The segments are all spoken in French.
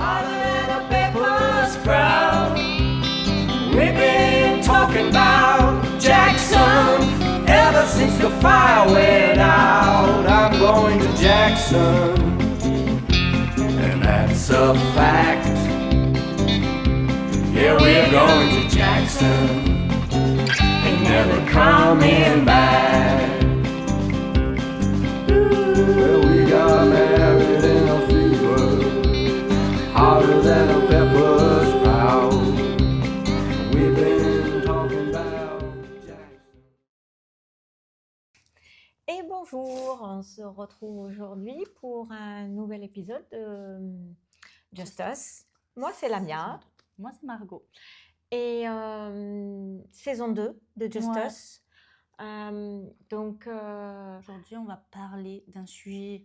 Hotter than a pepper sprout. We've been talking about Jackson ever since the fire went out. I'm going to Jackson, and that's a fact. Yeah, we're going to Jackson, ain't never coming back. Well, we got married in a fever, hotter than a pepper sprout. We've been talking about Jackson. Et bonjour, on se retrouve aujourd'hui pour un nouvel épisode de Just Us. Moi, c'est Lamia. Moi, c'est Margot. Et saison 2 de Just Ouais. Us. Donc, Aujourd'hui, on va parler d'un sujet.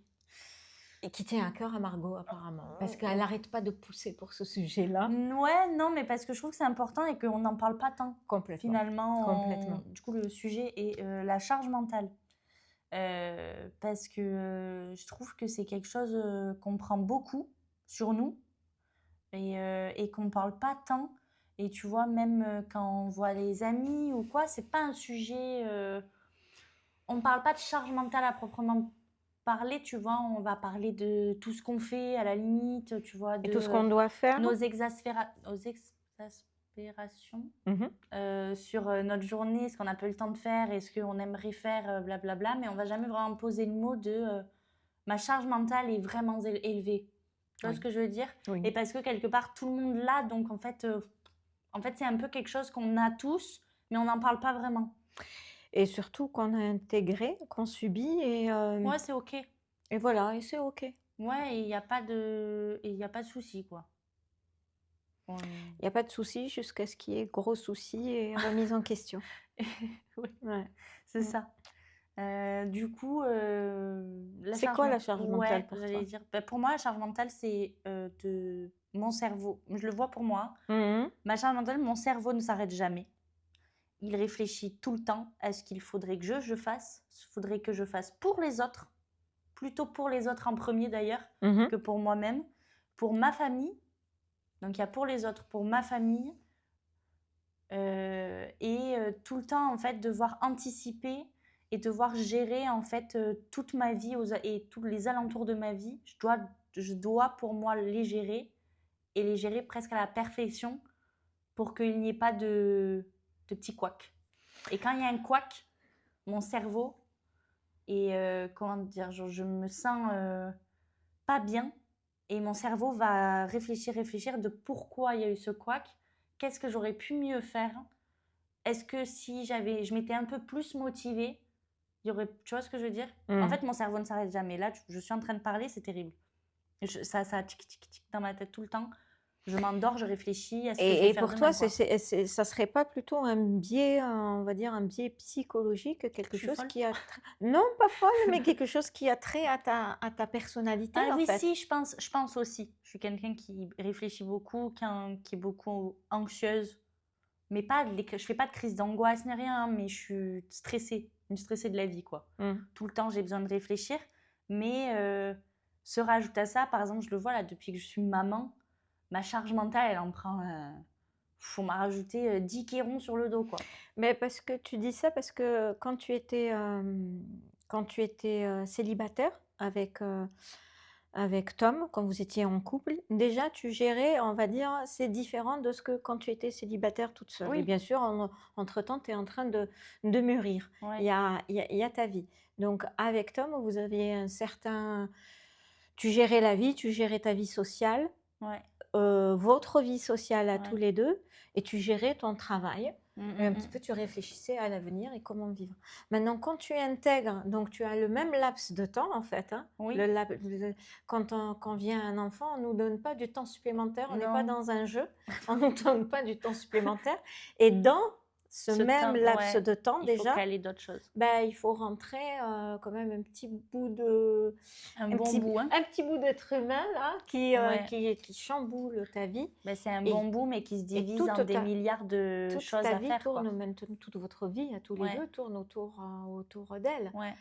et qui tient à cœur à Margot, apparemment. Parce qu'elle n'arrête pas de pousser pour ce sujet-là. Ouais, non, mais parce que je trouve que c'est important et qu'on n'en parle pas tant. Complètement. Finalement, Complètement. du coup, le sujet est la charge mentale. Parce que je trouve que c'est quelque chose qu'on prend beaucoup sur nous et qu'on ne parle pas tant. Et tu vois, même quand on voit les amis ou quoi, c'est pas un sujet. On ne parle pas de charge mentale à proprement parler, tu vois. On va parler de tout ce qu'on fait, à la limite, tu vois. Et De tout ce qu'on doit faire. nos exaspérations sur notre journée, ce qu'on a peu le temps de faire et ce qu'on aimerait faire, blablabla. Mais on va jamais vraiment poser le mot de ma charge mentale est vraiment élevée. Tu vois Oui. ce que je veux dire? Oui. Et parce que quelque part, tout le monde l'a. Donc, en fait, c'est un peu quelque chose qu'on a tous, mais on n'en parle pas vraiment. Et surtout qu'on a intégré, qu'on subit. Et, Ouais, c'est OK. et voilà, et c'est OK. Ouais, et il n'y a pas de souci, quoi. Il n'y a pas de souci jusqu'à ce qu'il y ait gros souci et remise en question. Oui, Ouais. c'est ça. Du coup, C'est quoi la charge mentale pour j'allais toi? dire. Bah, pour moi, la charge mentale, c'est de mon cerveau. Je le vois pour moi. Mhm. Ma charge mentale, mon cerveau ne s'arrête jamais. Il réfléchit tout le temps à ce qu'il faudrait que je fasse, ce qu'il faudrait que je fasse pour les autres, plutôt pour les autres en premier d'ailleurs Mhm. que pour moi-même, pour ma famille. Donc il y a pour les autres, pour ma famille, et tout le temps en fait devoir anticiper et devoir gérer en fait toute ma vie et tous les alentours de ma vie. Je dois pour moi les gérer et les gérer presque à la perfection pour qu'il n'y ait pas de petits couacs. Et quand il y a un couac, mon cerveau et comment dire, je me sens pas bien et mon cerveau va réfléchir de pourquoi il y a eu ce couac, qu'est-ce que j'aurais pu mieux faire, est-ce que si je m'étais un peu plus motivée, tu vois ce que je veux dire? En fait, mon cerveau ne s'arrête jamais. Là, je suis en train de parler, c'est terrible. Ça tic tic tic dans ma tête tout le temps. Je m'endors, je réfléchis à ce que je vais Et faire pour demain, toi, quoi. ça serait pas plutôt un biais, on va dire un biais psychologique, quelque Je suis chose folle. qui a non pas folle, mais quelque chose qui a trait à ta personnalité Ah en oui, fait. si, je pense aussi. Je suis quelqu'un qui réfléchit beaucoup, qui est beaucoup anxieuse. Mais je fais pas de crise d'angoisse ni rien, hein, mais je suis stressée. Une stressée de la vie, quoi. Mm. Tout le temps, j'ai besoin de réfléchir. Mais se rajoute à ça, par exemple, je le vois là, depuis que je suis maman, ma charge mentale, elle en prend... on m'a rajouté 10 quérons sur le dos, quoi. Mais parce que tu dis ça parce que quand tu étais célibataire avec Tom, quand vous étiez en couple, déjà tu gérais, on va dire, c'est différent de ce que quand tu étais célibataire toute seule. Oui. Et bien sûr, entre-temps, tu es en train de mûrir. Ouais. Il y a ta vie. Donc avec Tom, vous aviez un certain... Tu gérais la vie, tu gérais ta vie sociale, Ouais. votre vie sociale à Ouais. tous les deux, et tu gérais ton travail. Et un Mm. petit peu, tu réfléchissais à l'avenir et comment vivre. Maintenant, quand tu intègres, donc tu as le même laps de temps en fait. Hein, Oui. quand vient un enfant, on ne nous donne pas du temps supplémentaire, on n'est Non. pas dans un jeu, on ne nous donne pas du temps supplémentaire. Et dans ce même temps, laps ouais, de temps, il déjà, faut caler d'autres choses. ben, il faut rentrer quand même un petit bout de... Un bon bout, hein. Un petit bout d'être humain là, qui Ouais. chamboule ta vie. Ben, c'est un Et- bon bout, mais qui se divise toute en des ta- milliards de Toute choses ta à vie faire, tourne quoi. maintenant, toute votre vie à tous les Ouais. deux tourne autour d'elle Ouais.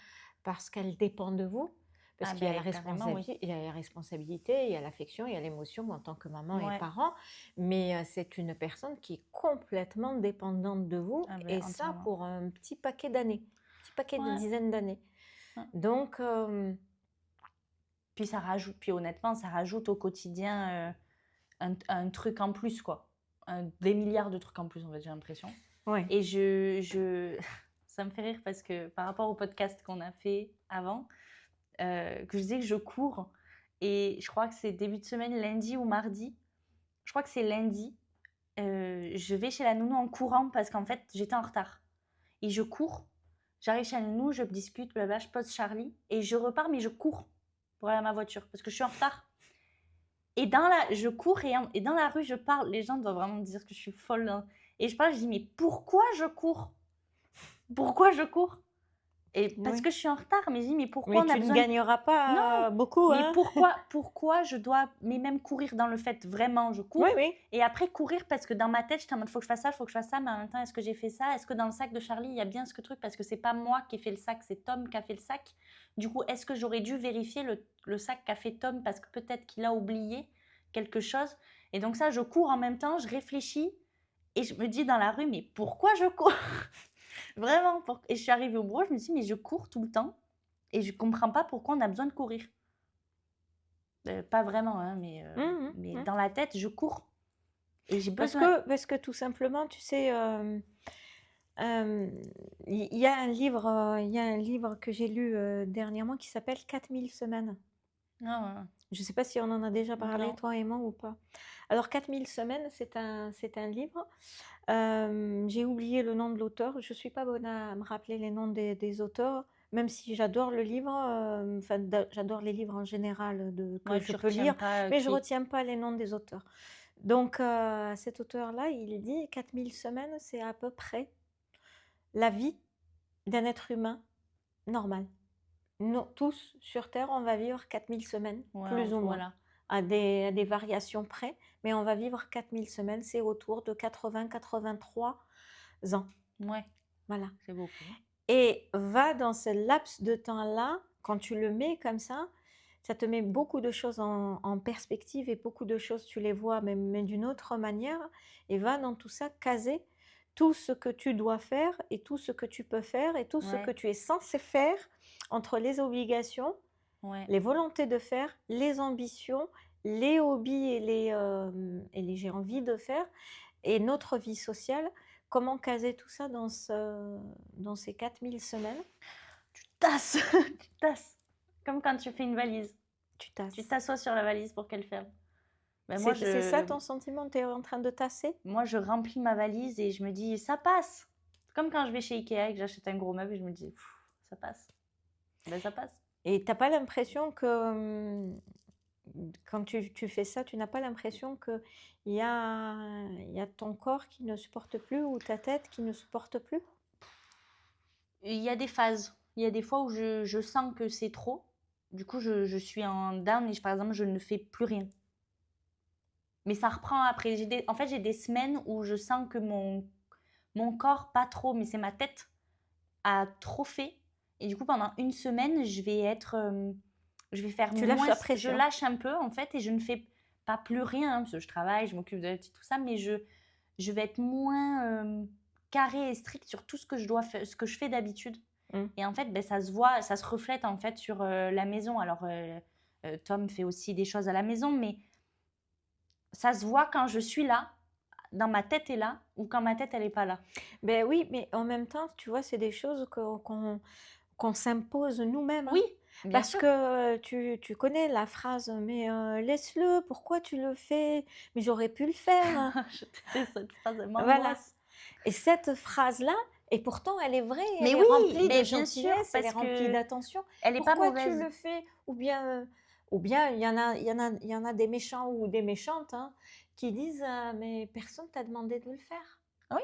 parce qu'elle dépend de vous. Parce Ah qu'il y a la ben, carrément, oui. il y a la responsabilité, il y a l'affection, il y a l'émotion en tant que maman et Ouais. parent, mais c'est une personne qui est complètement dépendante de vous, Ah ben, et ça entièrement. pour un petit paquet d'années, petit paquet de Ouais. dizaines d'années. Ouais. Donc, Puis ça rajoute, puis honnêtement, ça rajoute au quotidien un truc en plus, quoi. Des milliards de trucs en plus, en fait, j'ai l'impression. ouais. Et ça me fait rire parce que par rapport au podcast qu'on a fait avant, que je disais que je cours, et je crois que c'est début de semaine, lundi ou mardi, je crois que c'est lundi, je vais chez la nounou en courant parce qu'en fait, j'étais en retard. Et je cours, j'arrive chez la nounou, je discute, blabla, je pose Charlie, et je repars, mais je cours pour aller à ma voiture parce que je suis en retard. Et je cours et dans la rue, je parle. Les gens doivent vraiment dire que je suis folle, hein. Et je parle, je dis, mais pourquoi je cours? Pourquoi je cours? Et parce Oui. que je suis en retard, mais je dis, mais pourquoi Mais on a tu ne besoin gagneras pas beaucoup, mais hein. pourquoi je dois, mais même courir dans le fait, vraiment, je cours. Oui, oui. Et après courir parce que dans ma tête, j'étais en mode, faut que je fasse ça, faut que je fasse ça, mais en même temps, est-ce que j'ai fait ça? Est-ce que dans le sac de Charlie, il y a bien ce truc? Parce que c'est pas moi qui ai fait le sac, c'est Tom qui a fait le sac. Du coup, est-ce que j'aurais dû vérifier le sac qu'a fait Tom parce que peut-être qu'il a oublié quelque chose? Et donc ça, je cours en même temps, je réfléchis et je me dis dans la rue, mais pourquoi je cours? Vraiment. Et je suis arrivée au bureau, je me dis, mais je cours tout le temps et je comprends pas pourquoi on a besoin de courir. Pas vraiment, hein, mais dans la tête, je cours. Et j'ai besoin. Parce que tout simplement, tu sais, il y a un livre que j'ai lu dernièrement qui s'appelle 4000 semaines. Ah, Je ne sais pas si on en a déjà parlé, non. toi et moi, ou pas. Alors, 4000 semaines, c'est un livre. J'ai oublié le nom de l'auteur. Je ne suis pas bonne à me rappeler les noms des auteurs, même si j'adore le livre. Enfin, j'adore les livres en général que Ouais, je tu peux retiens lire, pas mais je ne qui. retiens pas les noms des auteurs. Donc, cet auteur-là, il dit 4000 semaines, c'est à peu près la vie d'un être humain normal. Nous, tous sur Terre, on va vivre 4000 semaines, Ouais, plus ou moins, voilà. à des variations près, mais on va vivre 4000 semaines, c'est autour de 80-83 ans. Ouais, Voilà. c'est beaucoup. Et va dans ce laps de temps-là, quand tu le mets comme ça te met beaucoup de choses en perspective, et beaucoup de choses, tu les vois mais d'une autre manière, et va dans tout ça caser tout ce que tu dois faire et tout ce que tu peux faire et tout ce Ouais. que tu es censé faire, entre les obligations, Ouais. les volontés de faire, les ambitions, les hobbies et les j'ai envie de faire, et notre vie sociale. Comment caser tout ça dans ces 4000 semaines? Tu tasses, tu tasses. Comme quand tu fais une valise. Tu tasses. Tu t'assois sur la valise pour qu'elle ferme. Ben moi, C'est ça ton sentiment? Tu es en train de tasser? Moi, je remplis ma valise et je me dis, ça passe. Comme quand je vais chez Ikea et que j'achète un gros meuble et je me dis, ça passe. Ben, ça passe. Et tu n'as pas l'impression que quand tu fais ça, tu n'as pas l'impression qu'il y a ton corps qui ne supporte plus, ou ta tête qui ne supporte plus? Il y a des phases. Il y a des fois où je sens que c'est trop. Du coup, je suis en down et par exemple, je ne fais plus rien. Mais ça reprend après. En fait, j'ai des semaines où je sens que mon corps, pas trop, mais c'est ma tête, a trop fait. Et du coup, pendant une semaine, je vais faire Tu lâches moins. la pression. Je lâche un peu, en fait, et je ne fais pas plus rien, hein, parce que je travaille, je m'occupe de tout ça, mais je vais être moins carré et strict sur tout ce que je dois faire, ce que je fais d'habitude. Et en fait, ben, ça se voit, ça se reflète en fait sur la maison. Alors, Tom fait aussi des choses à la maison, mais ça se voit quand je suis là, dans ma tête est là, ou quand ma tête elle est pas là. Ben oui, mais en même temps, tu vois, c'est des choses qu'on s'impose nous-mêmes, hein. Oui, bien Parce sûr. que tu connais la phrase, mais laisse-le, pourquoi tu le fais? Mais j'aurais pu le faire. Je déteste cette phrase, elle Voilà. m'angoisse. Et cette phrase-là, et pourtant elle est vraie, Mais elle est oui, remplie mais de bien sûr, gentillesse, elle est parce remplie que d'attention. elle est pas Pourquoi mauvaise. tu le fais? Ou bien il y en a des méchants ou des méchantes, hein, qui disent mais personne t'a demandé de le faire. Oui.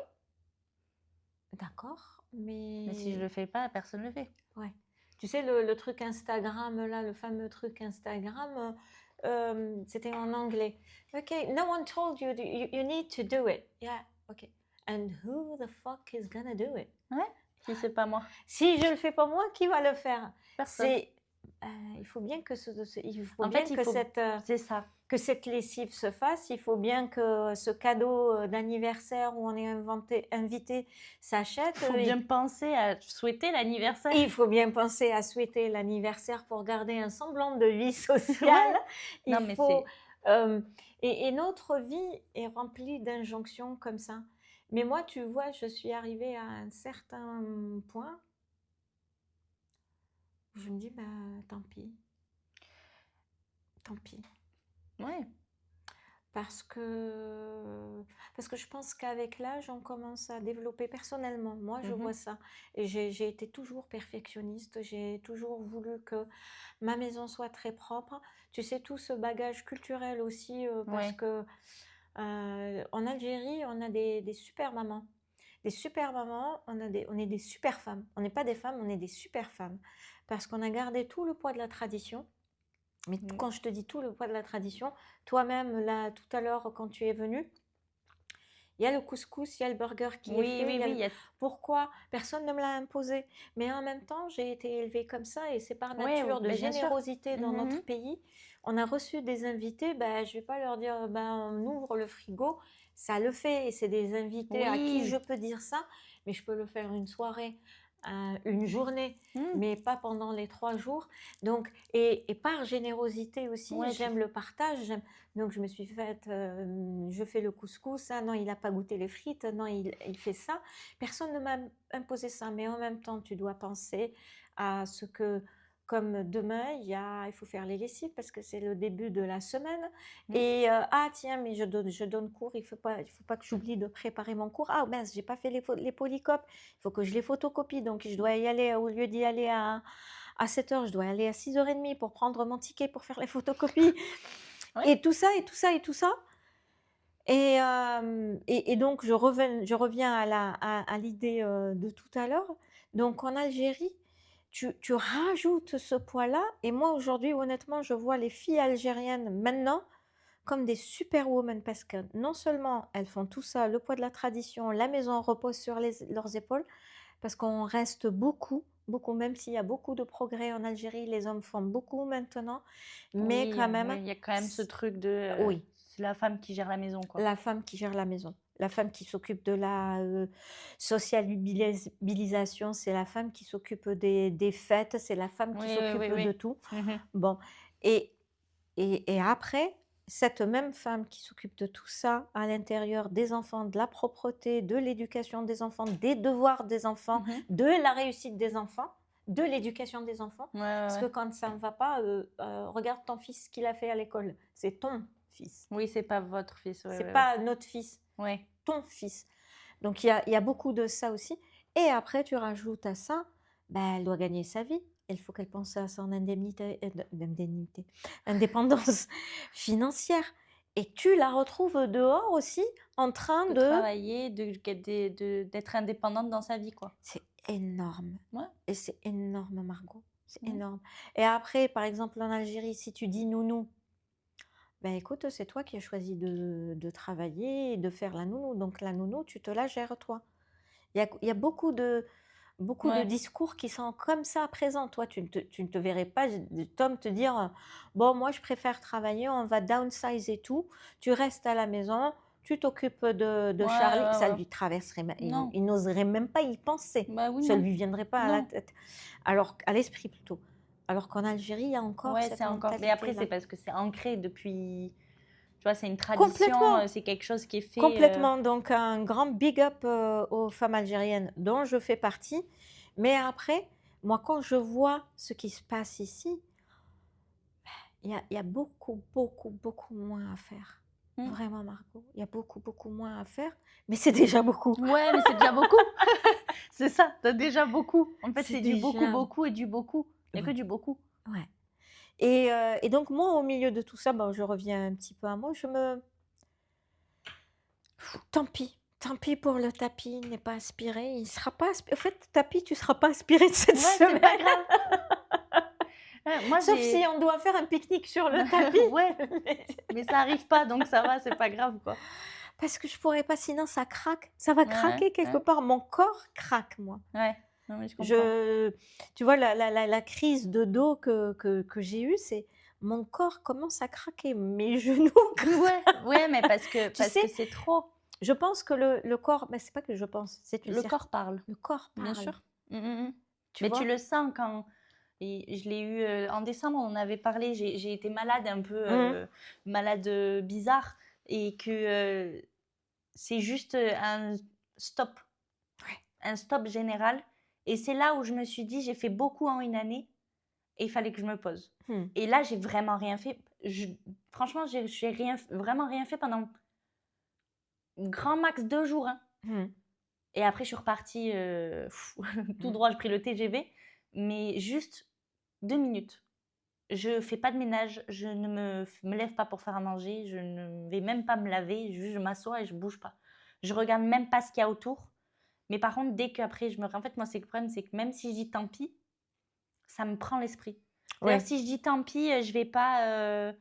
D'accord, Mais si je le fais pas, personne le fait. ouais. Tu sais, le truc Instagram, là, le fameux truc Instagram, c'était en anglais. OK, no one told you, you need to do it. Yeah, OK. And who the fuck is gonna do it? Ouais, si c'est pas moi. Si je le fais pas moi, qui va le faire? Personne. C'est il faut bien il faut En bien fait, il que faut... C'est ça. que cette lessive se fasse, il faut bien que ce cadeau d'anniversaire où on est invité s'achète. Il faut bien penser à souhaiter l'anniversaire. Il faut bien penser à souhaiter l'anniversaire pour garder un semblant de vie sociale. Non, mais faut, et notre vie est remplie d'injonctions comme ça. Mais moi, tu vois, je suis arrivée à un certain point où je me dis, bah, tant pis. Tant pis. Ouais. Parce que je pense qu'avec l'âge, on commence à développer personnellement. Moi, je vois ça. Et j'ai été toujours perfectionniste. J'ai toujours voulu que ma maison soit très propre. Tu sais, tout ce bagage culturel aussi, parce Ouais. que en Algérie, on a des super mamans. Des super mamans, on est des super femmes. On n'est pas des femmes, on est des super femmes. Parce qu'on a gardé tout le poids de la tradition. Mais quand je te dis tout le poids de la tradition, toi-même, là, tout à l'heure, quand tu es venu, il y a le couscous, il y a le burger qui est fait. Oui, oui. Pourquoi? Personne ne me l'a imposé. Mais en même temps, j'ai été élevée comme ça et c'est par Ouais, nature de ben, bien sûr. générosité dans notre pays. On a reçu des invités, ben, je ne vais pas leur dire, ben, on ouvre le frigo. Ça le fait et c'est des invités à qui Oui. je peux dire ça, mais je peux le faire une soirée, une journée, mais pas pendant les 3 jours. Donc, et par générosité aussi, Ouais, j'aime le partage. Donc, je me suis faite, je fais le couscous. Ah non, il n'a pas goûté les frites. Non, il fait ça. Personne ne m'a imposé ça. Mais en même temps, tu dois penser à ce que, comme demain, il faut faire les lessives parce que c'est le début de la semaine. Et ah tiens, mais je donne cours. Il faut pas que j'oublie de préparer mon cours. Ah mince, j'ai pas fait les polycopes. Il faut que je les photocopie. Donc, je dois y aller, au lieu d'y aller à 7h, je dois aller à 6h30 pour prendre mon ticket pour faire les photocopies. Ouais. Et tout ça, et tout ça, et tout ça. Et donc, je reviens à l'idée de tout à l'heure. Donc, en Algérie, tu rajoutes ce poids-là. Et moi, aujourd'hui, honnêtement, je vois les filles algériennes maintenant comme des superwomen parce que non seulement elles font tout ça, le poids de la tradition, la maison repose sur leurs épaules, parce qu'on reste beaucoup, même s'il y a beaucoup de progrès en Algérie, les hommes font beaucoup maintenant, mais Oui, quand même, il y a quand même ce truc de... oui, c'est la femme qui gère la maison, quoi. la femme qui gère la maison, la femme qui s'occupe de la sociabilisation, c'est la femme qui s'occupe des fêtes, c'est la femme qui Oui, s'occupe oui, oui. de tout. Bon, et après, cette même femme qui s'occupe de tout ça à l'intérieur des enfants, de la propreté, de l'éducation des enfants, des devoirs des enfants, de la réussite des enfants, de l'éducation des enfants. Parce que quand ça ne va pas, regarde ton fils ce qu'il a fait à l'école. C'est ton fils. Oui, c'est pas votre fils. C'est pas notre fils, Ouais. ton fils. Donc, il y a beaucoup de ça aussi. Et après, tu rajoutes à ça, ben, elle doit gagner sa vie. Il faut qu'elle pense à son indépendance financière. Et tu la retrouves dehors aussi en train De de... travailler, d'être indépendante dans sa vie, quoi. C'est énorme. Ouais. Et c'est énorme, Margot. C'est énorme. Et après, par exemple, en Algérie, si tu dis nounou, ben écoute, c'est toi qui as choisi de travailler et de faire la nounou. Donc la nounou, tu te la gères toi. Il y a beaucoup de discours qui sont comme ça présents. Toi, tu ne te verrais pas, Tom, te dire bon, moi, je préfère travailler, on va downsize et tout. Tu restes à la maison, tu t'occupes de Charlie. Ça lui traverserait, il n'oserait même pas y penser. Bah oui, Ça non. lui viendrait pas à la tête. Alors, à l'esprit plutôt. Alors qu'en Algérie, il y a encore cette c'est encore. Mais après, c'est parce que c'est ancré depuis. Tu vois, c'est une tradition, c'est quelque chose qui est fait. Complètement. Donc, un grand big up aux femmes algériennes dont je fais partie. Mais après, moi, quand je vois ce qui se passe ici, il y a beaucoup, beaucoup, beaucoup moins à faire. Vraiment, Margot, il y a beaucoup, beaucoup moins à faire. Mais c'est déjà beaucoup. Ouais, mais c'est déjà beaucoup. C'est ça, t'as déjà beaucoup. En fait, c'est du beaucoup, déjà... beaucoup et du beaucoup. Il n'y a que du beaucoup. Ouais. Et donc, moi, au milieu de tout ça, je reviens un petit peu à moi. Tant pis pour le tapis, il n'est pas aspiré. Il sera pas aspiré. En fait, tapis, tu ne seras pas aspiré de cette semaine. C'est pas grave. Moi, sauf si on doit faire un pique-nique sur le tapis. Ouais, mais ça n'arrive pas, donc ça va, c'est pas grave, quoi. Parce que je pourrais pas, sinon ça craque. Ça va craquer quelque part. Mon corps craque, moi. Ouais. Non, mais je comprends. Tu vois, la crise de dos que j'ai eue, c'est mon corps commence à craquer, mes genoux craquent. Ouais, mais parce que Tu sais, c'est trop. je pense que le corps, mais c'est pas que je pense, c'est une Le corps parle, le corps bien parle, sûr. Mmh. tu Mais tu vois? le sens quand et je l'ai eu, en décembre, on en avait parlé, j'ai été malade un peu, Mmh. malade, bizarre et que, c'est juste, un stop, Ouais. un stop général et c'est là où je me suis dit: «J'ai fait beaucoup en une année et il fallait que je me pose» Mmh. et là, j'ai vraiment rien fait. Franchement, j'ai rien vraiment rien fait pendant grand max 2 jours, hein. Mmh. Et après, je suis repartie tout Mmh. droit, j'ai pris le TGV, mais juste 2 minutes. Je fais pas de ménage, je ne me lève pas pour faire à manger, je ne vais même pas me laver, juste je m'assois et je bouge pas. Je regarde même pas ce qu'il y a autour. Mais par contre, dès qu'après je me en fait, moi, c'est le problème, c'est que même si je dis: «Tant pis», ça me prend l'esprit. C'est-à-dire Ouais. si je dis: «Tant pis, je vais pas,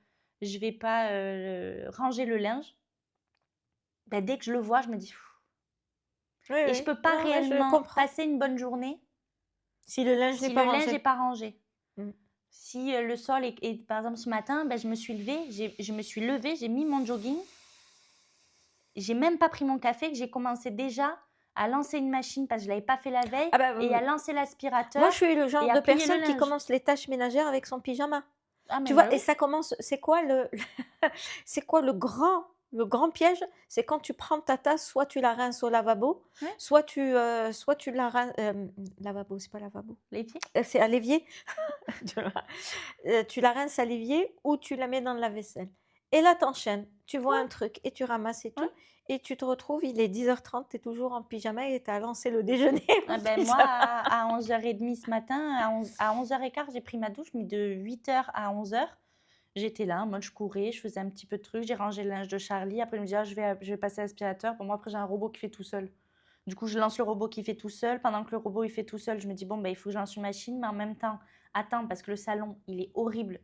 ranger le linge», bah, dès que je le vois, je me dis: Oui, et je oui. peux pas Non, ouais, je réellement comprends. passer une bonne journée Si le linge n'est si pas le linge n'est rangé. pas rangé. Mmh. Si, le sol est par exemple ce matin, bah, je me suis levée, j'ai mis mon jogging, j'ai même pas pris mon café, que j'ai commencé déjà à lancer une machine parce que je l'avais pas fait la veille Ah bah, et à lancer moi, l'aspirateur je suis le genre et à de plier le personne qui linge. commence les tâches ménagères avec son pyjama. Ah Tu mais vois? moi Et oui, ça commence c'est quoi c'est quoi le grand piège? C'est quand tu prends ta tasse, soit tu la rinces au lavabo, ouais, soit tu la rin lavabo, c'est pas lavabo, les pieds. c'est à l'évier. Tu vois? Tu la rinces à l'évier ou tu la mets dans le lave-vaisselle et là, tu enchaînes. Tu vois un Ouais, truc et tu ramasses et ouais. tout et tu te retrouves, il est 10h30, tu es toujours en pyjama et tu as lancé le déjeuner en Ah ben moi pyjama. à 11h30 ce matin, à 11h15 j'ai pris ma douche, mais de 8h à 11h, j'étais là en mode je courais, je faisais un petit peu de trucs, j'ai rangé le linge de Charlie, après je me dis: «Ah je vais passer à l'aspirateur». Pour moi après j'ai un robot qui fait tout seul. Du coup, je lance le robot qui fait tout seul. Pendant que le robot il fait tout seul, je me dis: «Bon, bah, il faut que je lance une machine», mais en même temps, attends parce que le salon, il est horrible.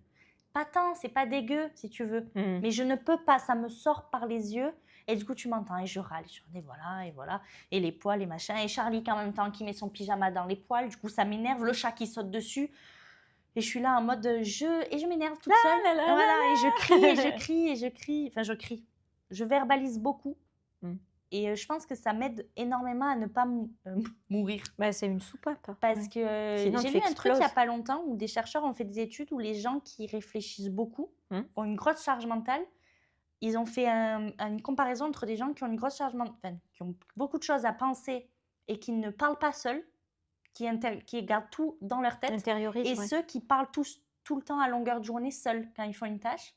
Pas tant, c'est pas dégueu si tu veux, Mmh. mais je ne peux pas, ça me sort par les yeux et du coup, tu m'entends et je râle, et voilà et les poils et machin et Charlie qui en même temps qui met son pyjama dans les poils, du coup, ça m'énerve, le chat qui saute dessus et je suis là en mode, je m'énerve toute seule. La la la Voilà et je crie et je la. crie et je crie, enfin je crie. Je verbalise beaucoup Mmh. et je pense que ça m'aide énormément à ne pas mourir. Bah, c'est une soupape, Parce ouais. que, Sinon j'ai tu lu un truc il y a exploses. pas longtemps où des chercheurs ont fait des études où les gens qui réfléchissent beaucoup, Mmh. ont une grosse charge mentale. Ils ont fait une comparaison entre des gens qui ont une grosse charge enfin, qui ont beaucoup de choses à penser et qui ne parlent pas seuls, qui gardent tout dans leur tête Intériorise, et ouais. ceux qui parlent tous tout le temps à longueur de journée seuls quand ils font une tâche,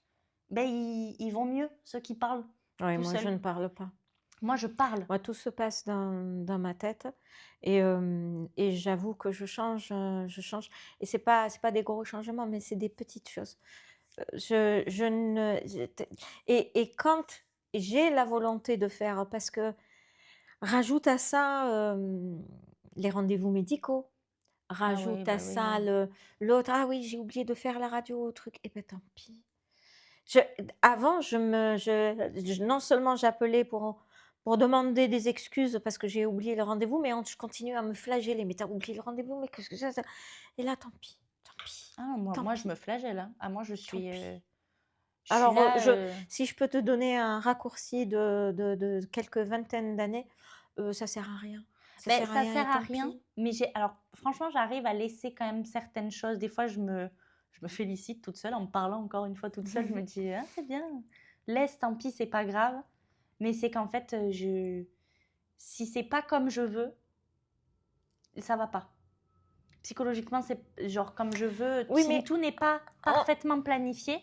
ben ils vont mieux, ceux qui parlent Ouais, tout moi je seuls. ne parle pas. Moi, je parle. Moi, tout se passe dans ma tête et j'avoue que je change et c'est pas des gros changements, mais c'est des petites choses. Je ne je t et quand j'ai la volonté de faire parce que rajoute à ça, les rendez-vous médicaux, Ah oui, rajoute à bah ça oui. l'autre: «Ah oui, j'ai oublié de faire la radio, truc» et ben tant pis. Je Avant, non seulement j'appelais pour demander des excuses parce que j'ai oublié le rendez-vous, mais je continue à me flageller: «Mais tu as oublié le rendez-vous, mais qu'est-ce que c'est ça?» Et là, tant pis, Ah tant moi je pis, me flagelle, hein. Ah moi tant pis. je suis Alors, là, si je peux te donner un raccourci de quelques vingtaines d'années, ça sert à rien. Ça beh, sert à ça rien et sert à tant rien, pis. mais alors franchement, j'arrive à laisser quand même certaines choses. Des fois, je me félicite toute seule en me parlant encore une fois toute seule. Je me dis: «Ah, c'est bien, laisse, tant pis, c'est pas grave». Mais c'est qu'en fait, si c'est pas comme je veux, ça va pas. Psychologiquement, c'est genre comme je veux. Oui, Si mais tout n'est pas en parfaitement planifié,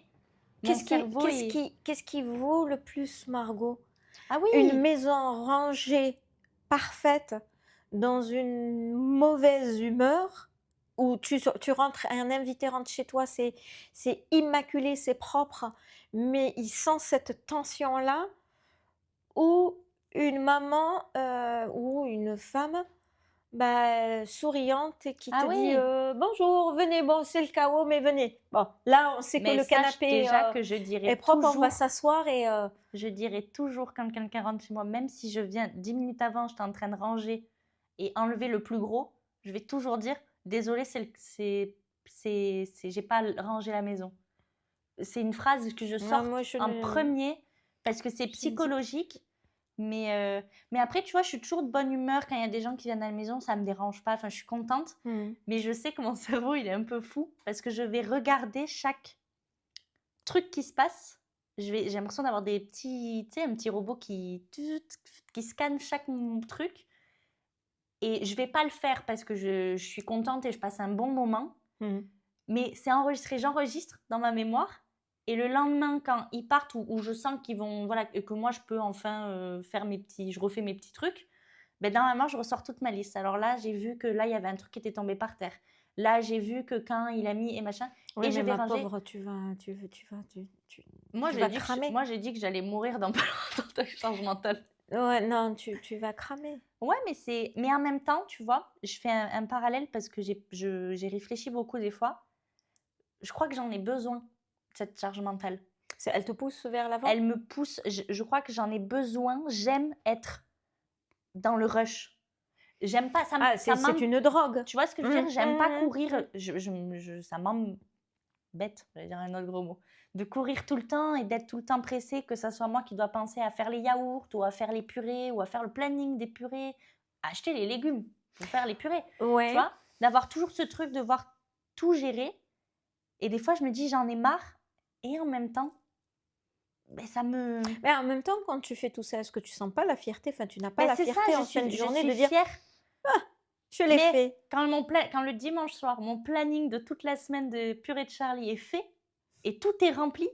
mon cerveau est qu'est-ce qui vaut le plus, Margot? ah Une oui! maison rangée, parfaite, dans une mauvaise humeur, où tu rentres un invité rentre chez toi, c'est immaculé, c'est propre, mais il sent cette tension-là, ou une maman, ou une femme, bah, souriante et qui Ah te dit, oui! «Bonjour, venez, bon, c'est le chaos, mais venez». Bon, là, on sait que Mais le sache canapé, déjà que est propre, on va s'asseoir et je dirai toujours quand quelqu'un rentre chez moi, même si je viens 10 minutes avant, j'étais en train de ranger et enlever le plus gros, je vais toujours dire désolé, j'ai pas rangé la maison. C'est une phrase que je sors moi, je en ne... premier parce que c'est Je dis- psychologique. Mais après, tu vois, je suis toujours de bonne humeur quand il y a des gens qui viennent à la maison, ça me dérange pas. Enfin, je suis contente. Mais je sais que mon cerveau, il est un peu fou parce que je vais regarder chaque truc qui se passe. J'ai l'impression d'avoir des petits, tu sais, un petit robot qui scanne chaque truc. Et je vais pas le faire parce que je suis contente et je passe un bon moment. Mais c'est enregistré, j'enregistre dans ma mémoire. Et le lendemain, quand ils partent ou je sens qu'ils vont, voilà, que moi je peux enfin faire je refais mes petits trucs, ben dans ma mémoire, je ressors toute ma liste. Alors là, j'ai vu que là, il y avait un truc qui était tombé par terre. Là, j'ai vu que quand il a mis et machin. Oui, et je mais vais ma ranger. pauvre, Moi, tu j'ai vas dit cramer. moi, j'ai dit que j'allais mourir dans pas longtemps de charge mentale. Ouais, non, tu vas cramer. Ouais, mais en même temps, tu vois, je fais un parallèle parce que j'ai réfléchi beaucoup des fois. Je crois que j'en ai besoin, cette charge mentale. Elle te pousse vers l'avant? Elle me pousse, je crois que j'en ai besoin. J'aime être dans le rush. J'aime pas, Ah, c'est une drogue. tu vois ce que je veux dire? J'aime pas courir, ça m'embête, j'allais dire un autre gros mot, de courir tout le temps et d'être tout le temps pressée, que ça soit moi qui dois penser à faire les yaourts ou à faire les purées ou à faire le planning des purées, à acheter les légumes pour faire les purées. Ouais. Tu vois? D'avoir toujours ce truc de voir tout gérer. Et des fois, je me dis, j'en ai marre. Et en même temps, ben, ça me... Mais en même temps, quand tu fais tout ça, est-ce que tu sens pas la fierté? Enfin, tu n'as pas la c'est ça, fierté en je fin de suis journée de dire fière. je l'ai Mais fait. quand le dimanche soir, mon planning de toute la semaine de purée de Charlie est fait et tout est rempli,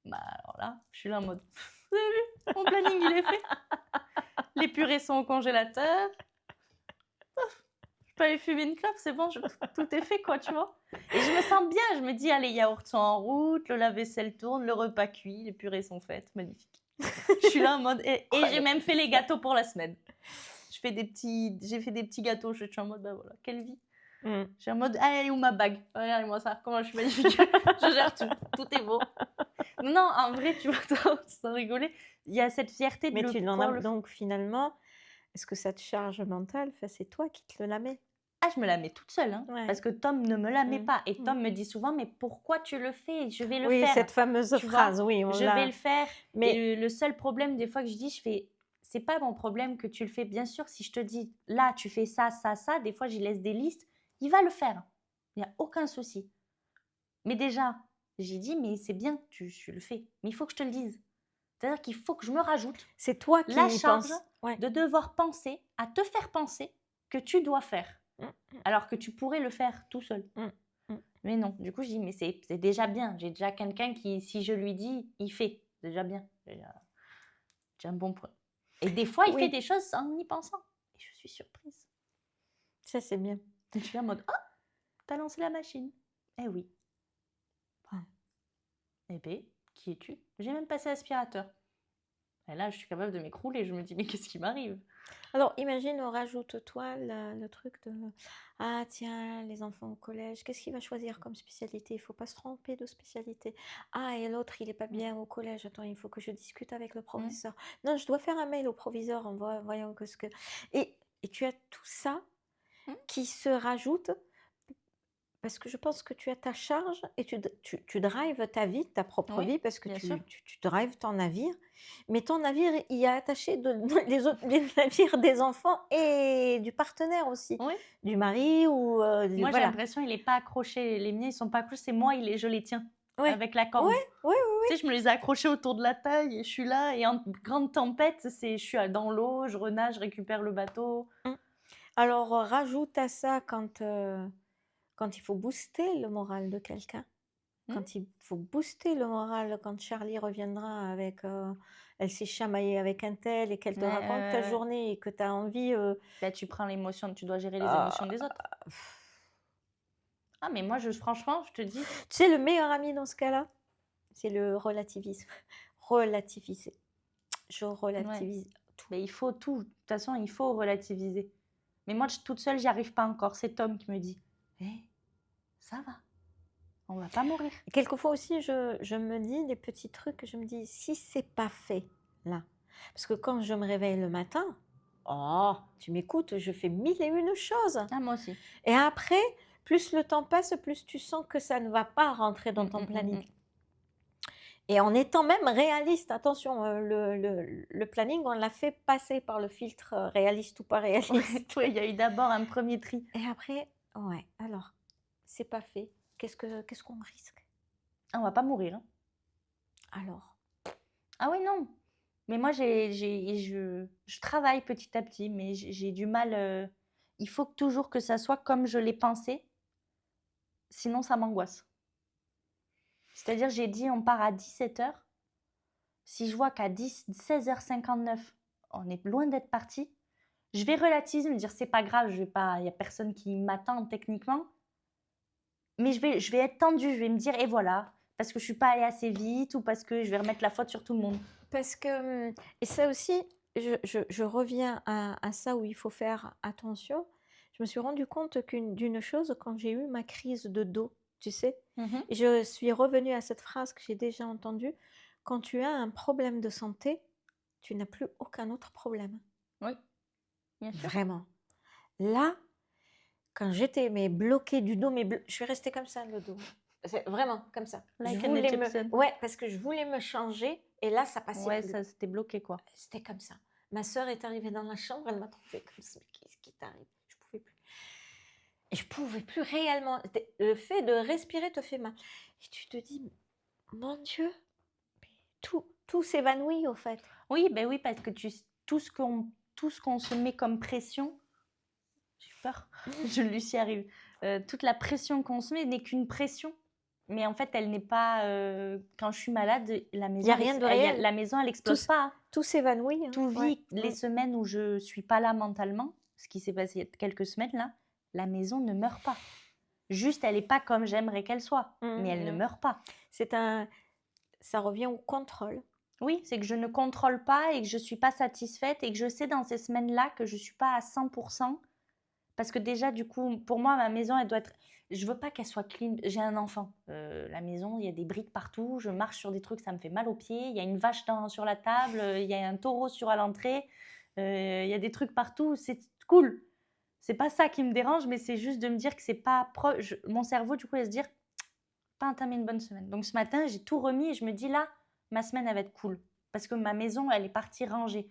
bah alors là, je suis là en mode, vous avez vu, mon planning il est fait. Les purées sont au congélateur. Je peux aller fumer une clope, c'est bon, tout est fait quoi, tu vois. Et je me sens bien, je me dis, ah, les yaourts sont en route, le lave-vaisselle tourne, le repas cuit, les purées sont faites, magnifique. Je suis là en mode, et j'ai même fait les gâteaux pour la semaine. J'ai fait des petits gâteaux, je suis en mode, bah voilà, quelle vie. Je suis en mode, ah, elle est où ma bague? Regardez-moi ça, comment je suis magnifique. Je gère tout est beau. Non, en vrai, tu vois, sans rigoler, il y a cette fierté de Mais le tu n'en pouvoir as le donc finalement, est-ce que ça te charge mentale? Enfin, c'est toi qui te la mets. Ah, je me la mets toute seule, hein, Ouais. parce que Tom ne me la met pas. Et Tom Mm. me dit souvent, mais pourquoi tu le fais? Je vais le Oui, faire. cette fameuse Tu vois, phrase, oui, on Je l'a. vais le faire. Mais Et le seul problème, des fois que je dis, je fais, c'est pas mon problème que tu le fais. Bien sûr, si je te dis, là, tu fais ça, ça, ça, des fois, j'y laisse des listes, il va le faire. Il n'y a aucun souci. Mais déjà, j'ai dit, mais c'est bien, tu le fais. Mais il faut que je te le dise. C'est-à-dire qu'il faut que je me rajoute c'est toi qui la y charge penses. Ouais. de devoir penser, à te faire penser que tu dois faire. Alors que tu pourrais le faire tout seul. Mais non, du coup, je dis, mais c'est déjà bien. J'ai déjà quelqu'un qui, si je lui dis, il fait. C'est déjà bien. J'ai un bon point. Et des fois, il fait des choses en y pensant. Et je suis surprise. Ça, c'est bien. Et je suis en mode, ah, t'as lancé la machine. Eh oui. Eh bien, qui es-tu? J'ai même passé aspirateur. Et là, je suis capable de m'écrouler. Je me dis, mais qu'est-ce qui m'arrive? Alors, imagine, on rajoute toi le truc de ah tiens, les enfants au collège, qu'est-ce qu'il va choisir comme spécialité? Il faut pas se tromper de spécialité. Ah, et l'autre, il est pas bien au collège. Attends, il faut que je discute avec le professeur. Non, je dois faire un mail au proviseur en voyant que ce que. Et tu as tout ça qui se rajoute. Parce que je pense que tu as ta charge et tu drives ta vie, ta propre vie, parce que tu drives ton navire. Mais ton navire, il y a attaché les navires des enfants et du partenaire aussi. Oui. Du mari ou... Moi, j'ai l'impression qu'il n'est pas accroché. Les miens, ils ne sont pas accrochés. C'est moi, je les tiens avec la corde. Oui. Tu sais, je me les ai accrochés autour de la taille et je suis là. Et en grande tempête, je suis dans l'eau, je renage, je récupère le bateau. Alors, rajoute à ça quand il faut booster le moral de quelqu'un, quand il faut booster le moral, quand Charlie reviendra avec elle s'est chamaillée avec un tel et qu'elle te raconte ta journée et que tu as envie... Là, tu prends l'émotion, tu dois gérer les émotions des autres. Ah, mais moi, franchement, je te dis... Tu sais, le meilleur ami dans ce cas-là, c'est le relativisme. Relativiser. Je relativise tout. Mais il faut tout. De toute façon, il faut relativiser. Mais moi, toute seule, j'y arrive pas encore. C'est Tom qui me dit... ça va, on va pas mourir. Et quelquefois aussi, je me dis des petits trucs, je me dis, si c'est pas fait là, parce que quand je me réveille le matin, Oh, tu m'écoutes, je fais 1001 choses. Ah, moi aussi. Et après, plus le temps passe, plus tu sens que ça ne va pas rentrer dans ton planning. Et en étant même réaliste, attention, le planning, on l'a fait passer par le filtre réaliste ou pas réaliste. Oui, il y a eu d'abord un premier tri. Et après, ouais, alors, c'est pas fait. Qu'est-ce qu'on risque? Ah, on va pas mourir. Hein. Alors, Ah oui, non. Mais moi, je travaille petit à petit, mais j'ai du mal. Il faut toujours que ça soit comme je l'ai pensé, sinon ça m'angoisse. C'est-à-dire, j'ai dit on part à 17h. Si je vois qu'à 16h59, on est loin d'être parti, je vais relativiser, me dire c'est pas grave, il n'y a personne qui m'attend techniquement, mais je vais être tendue, je vais me dire et voilà, parce que je suis pas allée assez vite ou parce que je vais remettre la faute sur tout le monde. parce que, et ça aussi, je reviens à ça où il faut faire attention. Je me suis rendu compte d'une chose quand j'ai eu ma crise de dos, tu sais. Et je suis revenue à cette phrase que j'ai déjà entendue. Quand tu as un problème de santé, tu n'as plus aucun autre problème. Oui, bien sûr. Vraiment. Là, quand j'étais bloquée du dos, je suis restée comme ça, le dos. C'est vraiment comme ça. Like Je an voulais Egyptian. Ouais, parce que je voulais me changer et là, ça passait Ouais, plus. ça c'était bloqué quoi. C'était comme ça. Ma sœur est arrivée dans la chambre, elle m'a trouvée comme ça. Mais qu'est-ce qui t'arrive? Je pouvais plus. Et je pouvais plus réellement. Le fait de respirer te fait mal. Et tu te dis, mon Dieu, mais tout s'évanouit au fait. Oui, ben oui, parce que tout ce qu'on se met comme pression, j'ai peur, Lucie arrive. Toute la pression qu'on se met n'est qu'une pression. Mais en fait, elle n'est pas. Quand je suis malade, la maison, Y a rien de réel. La maison, elle explose pas. Tout s'évanouit. Hein. Tout vit. Ouais. Les semaines où je suis pas là mentalement, ce qui s'est passé il y a quelques semaines là, la maison ne meurt pas. Juste, elle n'est pas comme j'aimerais qu'elle soit, mais elle ne meurt pas. Ça revient au contrôle. Oui, c'est que je ne contrôle pas et que je ne suis pas satisfaite et que je sais dans ces semaines-là que je ne suis pas à 100%. Parce que déjà, du coup, pour moi, ma maison, elle doit être... Je veux pas qu'elle soit clean. J'ai un enfant. La maison, il y a des briques partout. Je marche sur des trucs, ça me fait mal aux pieds. Il y a une vache sur la table. Il y a un taureau à l'entrée. Il y a des trucs partout. C'est cool. C'est pas ça qui me dérange, mais c'est juste de me dire que c'est pas proche. Mon cerveau, du coup, il va se dire, pas entamer une bonne semaine. Donc ce matin, j'ai tout remis et je me dis là, ma semaine, elle va être cool. Parce que ma maison, elle est partie rangée.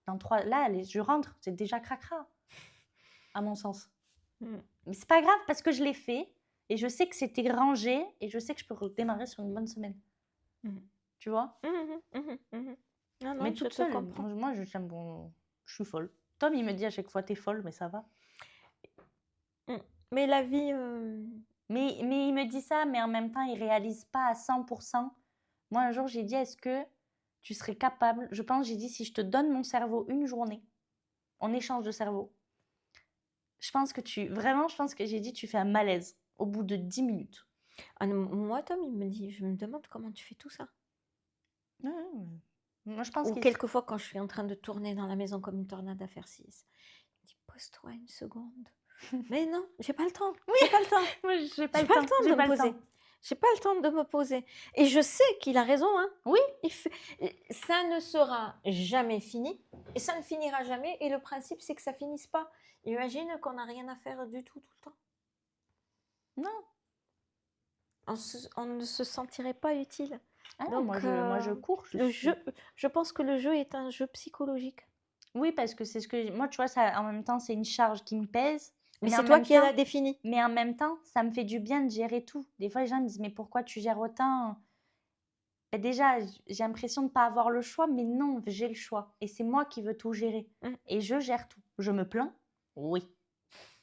Là, je rentre, c'est déjà cracra, à mon sens. Mais c'est pas grave parce que je l'ai fait et je sais que c'était rangé et je sais que je peux redémarrer sur une bonne semaine. Tu vois? Non, mais toute seule, moi, je suis folle. Tom, il me dit à chaque fois, t'es folle, mais ça va. Mais la vie... Mais il me dit ça, mais en même temps, il réalise pas à 100%. Moi, un jour, j'ai dit, est-ce que tu serais capable... Je pense, j'ai dit, si je te donne mon cerveau une journée, on échange de cerveau, je pense que j'ai dit, tu fais un malaise au bout de 10 minutes. Ah non, moi, Tom, il me dit, je me demande comment tu fais tout ça. Moi, je pense Ou quelquefois, quand je suis en train de tourner dans la maison comme une tornade à faire 6, il me dit, pose-toi une seconde. Mais non, j'ai pas le temps. Oui. J'ai pas le temps. Moi, j'ai pas le temps temps de me poser. J'ai pas le temps de me poser. Et je sais qu'il a raison. Hein. Oui. Ça ne sera jamais fini. Et ça ne finira jamais. Et le principe, c'est que ça finisse pas. Imagine qu'on n'a rien à faire du tout le temps. Non. On ne se sentirait pas utile. Ah donc, moi, je cours. Je pense que le jeu est un jeu psychologique. Oui, parce que c'est ce que... Moi, tu vois, ça, en même temps, c'est une charge qui me pèse. Mais c'est toi qui l'as défini. Mais en même temps, ça me fait du bien de gérer tout. Des fois, les gens me disent, mais pourquoi tu gères autant? Ben déjà, j'ai l'impression de ne pas avoir le choix, mais non, j'ai le choix. Et c'est moi qui veux tout gérer. Et je gère tout. Je me plains? Oui.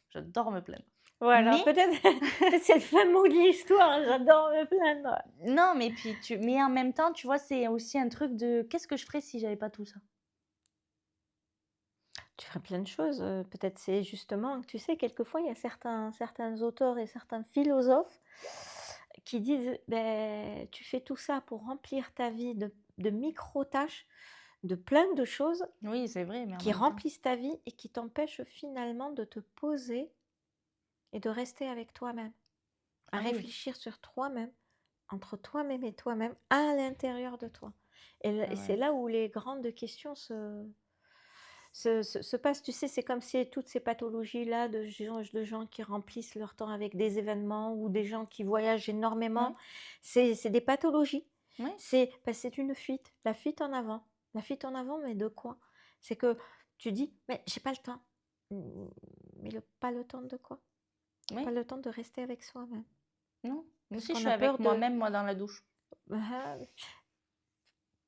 J'adore me plaindre. Voilà, mais... peut-être c'est le fin mot de l'histoire, j'adore me plaindre. Non, mais mais en même temps, tu vois, c'est aussi un truc de qu'est-ce que je ferais si j'avais pas tout ça? Tu ferais plein de choses. Peut-être c'est justement, tu sais, quelquefois, il y a certains auteurs et certains philosophes qui disent, tu fais tout ça pour remplir ta vie de micro-tâches, de plein de choses oui, c'est vrai, mais qui remplissent ta vie et qui t'empêchent finalement de te poser et de rester avec toi-même, à réfléchir sur toi-même, entre toi-même et toi-même, à l'intérieur de toi. Et c'est là où les grandes questions se passent. Tu sais, c'est comme si toutes ces pathologies-là de gens qui remplissent leur temps avec des événements ou des gens qui voyagent énormément, c'est des pathologies. Oui. C'est une fuite, la fuite en avant. La fuite en avant, mais de quoi? C'est que tu dis, mais j'ai pas le temps. Mais pas le temps de quoi? Oui. Pas le temps de rester avec soi-même. Non. Moi Parce aussi, qu'on je suis a avec peur moi-même, moi, dans la douche. Ah,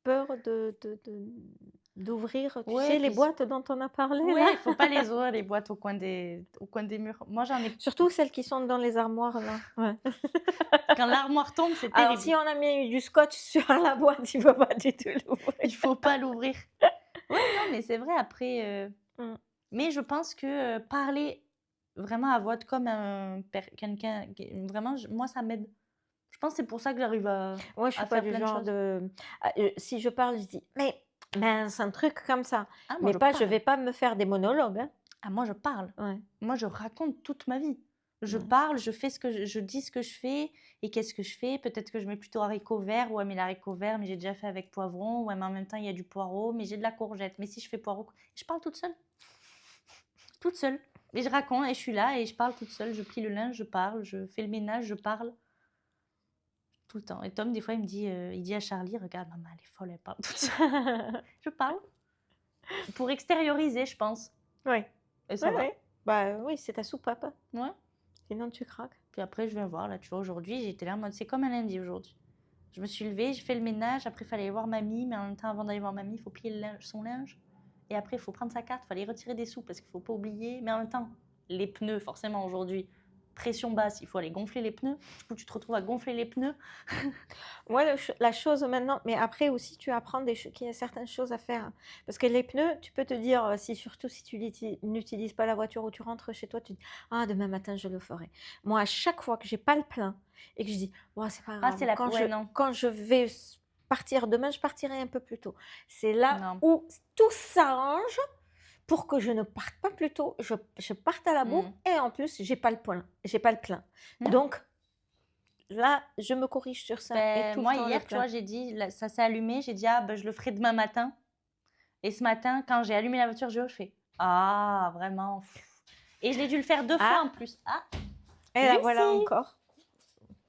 peur d'ouvrir, tu Ouais, sais, les puis boîtes dont on a parlé ouais, là. il faut pas les ouvrir, les boîtes au coin des murs. Moi, j'en ai. Surtout celles qui sont dans les armoires là. Ouais. Quand l'armoire tombe, c'est Alors terrible. si on a mis du scotch sur la boîte, il ne faut pas du tout l'ouvrir. Il faut pas l'ouvrir. Ouais, non, mais c'est vrai, après. Mm. Mais je pense que parler vraiment à voix haute comme quelqu'un, vraiment, moi, ça m'aide. Je pense que c'est pour ça que j'arrive Moi, je à suis pas faire du plein de genre choses. de. Si je parle, je dis, mais c'est un truc comme ça. Ah, moi, Mais je pas, je parle. vais pas me faire des monologues. Hein. Ah, moi, je parle. Ouais. Moi, je raconte toute ma vie. Je Ouais. parle, je fais je dis ce que je fais et qu'est-ce que je fais. Peut-être que je mets plutôt haricots verts, ouais, mais l'haricot vert, mais j'ai déjà fait avec poivron, ouais, mais en même temps, il y a du poireau, mais j'ai de la courgette. Mais si je fais poireau, je parle toute seule. Toute seule. Et je raconte et je suis là et je parle toute seule. Je plie le linge, je parle, je fais le ménage, je parle. Tout le temps. Et Tom, des fois, il dit à Charlie, regarde, maman, elle est folle, elle parle toute seule. Je parle. Pour extérioriser, je pense. Oui. Et ça va. Bah oui, c'est ta soupape. Ouais. Sinon, tu craques. Puis après, je viens voir, là, tu vois, aujourd'hui, j'étais là en mode, c'est comme un lundi aujourd'hui. Je me suis levée, j'ai fait le ménage, après, il fallait aller voir mamie, mais en même temps, avant d'aller voir mamie, il faut plier son linge. Et après, il faut prendre sa carte, il fallait retirer des sous parce qu'il ne faut pas oublier. Mais en même temps, les pneus, forcément, aujourd'hui, pression basse, il faut aller gonfler les pneus. Du coup, tu te retrouves à gonfler les pneus. Moi, la chose maintenant, mais après aussi, tu apprends qu'il y a certaines choses à faire. Parce que les pneus, tu peux te dire, surtout si tu n'utilises pas la voiture ou tu rentres chez toi, tu dis, ah, demain matin, je le ferai. Moi, à chaque fois que j'ai pas le plein et que je dis, oh, c'est pas grave, c'est la non. quand je vais partir demain, je partirai un peu plus tôt. C'est là Non. où tout s'arrange pour que je ne parte pas plus tôt, je parte à la bourre et en plus, j'ai pas le plein. Donc, là, je me corrige sur ça. Et Moi, hier, tu vois, j'ai dit, là, ça s'est allumé, j'ai dit, ah, je le ferai demain matin. Et ce matin, quand j'ai allumé la voiture, je fais, ah, vraiment. Et je l'ai dû le faire 2 fois en plus. Ah, et là, voilà encore.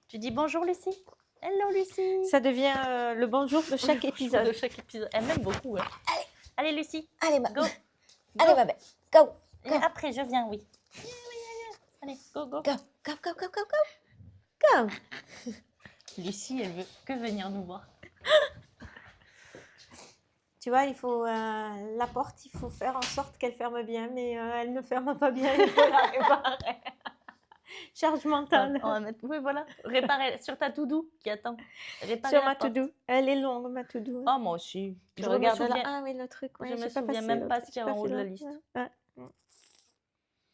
Tu dis bonjour, Lucie. Hello, Lucie. Ça devient le bonjour de chaque épisode. Elle m'aime beaucoup. Hein. Allez, Lucie. Allez, go. Allez, ma belle. Go. Et après, je viens, oui. Allez, go. Go. Go. Lucie, elle veut que venir nous voir. Tu vois, il faut la porte, il faut faire en sorte qu'elle ferme bien, mais elle ne ferme pas bien, il faut la réparer. Charge mentale. On va mettre, oui, voilà. Réparer sur ta to-do qui attend. Réparer sur la ma to-do. Elle est longue, ma to-do. Oh, moi aussi. Je regarde là. Ah oui, le truc. Ouais, je me souviens même pas ce qu'il y a en haut de la liste. Ouais.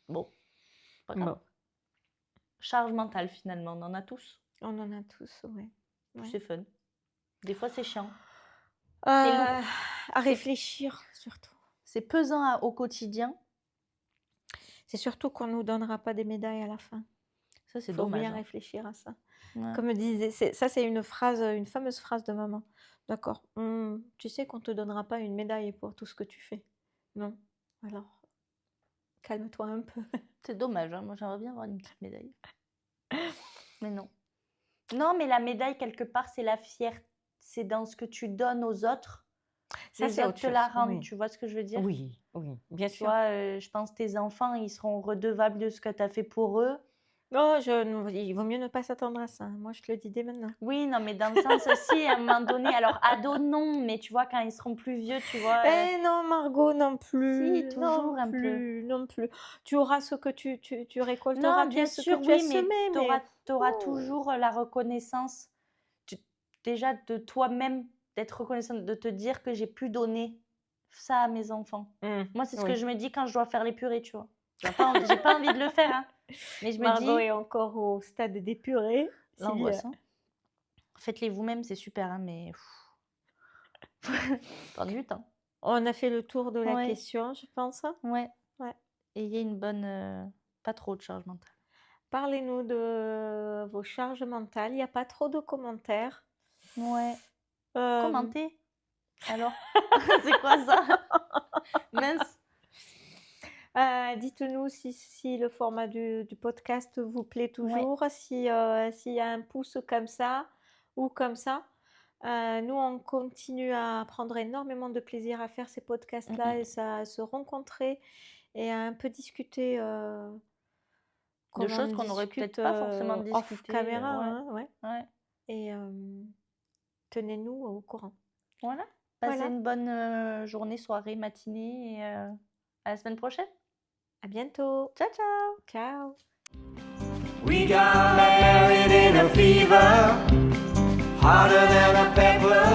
Bon. Pas grave. Bon. Charge mentale, finalement. On en a tous. On en a tous, ouais. C'est fun. Des fois, c'est chiant. C'est lourd. À réfléchir, surtout. C'est pesant au quotidien. C'est surtout qu'on ne nous donnera pas des médailles à la fin. Ça, c'est dommage. Il faut bien réfléchir à ça. Ouais. Comme disait, ça c'est une fameuse phrase de maman. D'accord. Tu sais qu'on ne te donnera pas une médaille pour tout ce que tu fais. Non. Alors, calme-toi un peu. C'est dommage. Hein. Moi, j'aimerais bien avoir une petite médaille. Mais non. Non, mais la médaille, quelque part, c'est la fierté. C'est dans ce que tu donnes aux autres. Ça, les autres te la rendent. Oui. Tu vois ce que je veux dire? Oui, bien sûr. Tu vois, je pense que tes enfants, ils seront redevables de ce que tu as fait pour eux. Non, il vaut mieux ne pas s'attendre à ça. Moi, je te le dis dès maintenant. Oui, non, mais dans le sens aussi, à un moment donné, alors ado, non, mais tu vois, quand ils seront plus vieux, tu vois. Non, Margot, non plus. Si, toujours un peu. Non plus. Tu auras ce que tu récolteras. Non, bien sûr, ce que tu as semé, mais tu auras toujours la reconnaissance, déjà de toi-même, d'être reconnaissante, de te dire que j'ai pu donner ça à mes enfants. Moi, c'est ce que je me dis quand je dois faire les purées, tu vois. J'ai pas envie de le faire, hein. Mais je me dis... Margot est encore au stade des purées. L'angoisse, hein. Faites-les vous-même, c'est super, hein, mais... Prendre du temps. On a fait le tour de la question, je pense. Ouais. Et il y a une bonne... pas trop de charge mentale. Parlez-nous de vos charges mentales. Il n'y a pas trop de commentaires. Ouais. Commentez. Alors, c'est quoi ça? Mince. Dites-nous si le format du podcast vous plaît toujours, s'il y a un pouce comme ça ou comme ça. Nous, on continue à prendre énormément de plaisir à faire ces podcasts-là et à se rencontrer et à un peu discuter De comme choses on qu'on n'aurait peut-être discute pas forcément off discuté. caméra, hein, ouais. Ouais. Et tenez-nous au courant. Voilà. Passez Voilà. une bonne journée, soirée, matinée et à la semaine prochaine. À bientôt. Ciao, ciao. Ciao. We got married in a fever, hotter than a pepper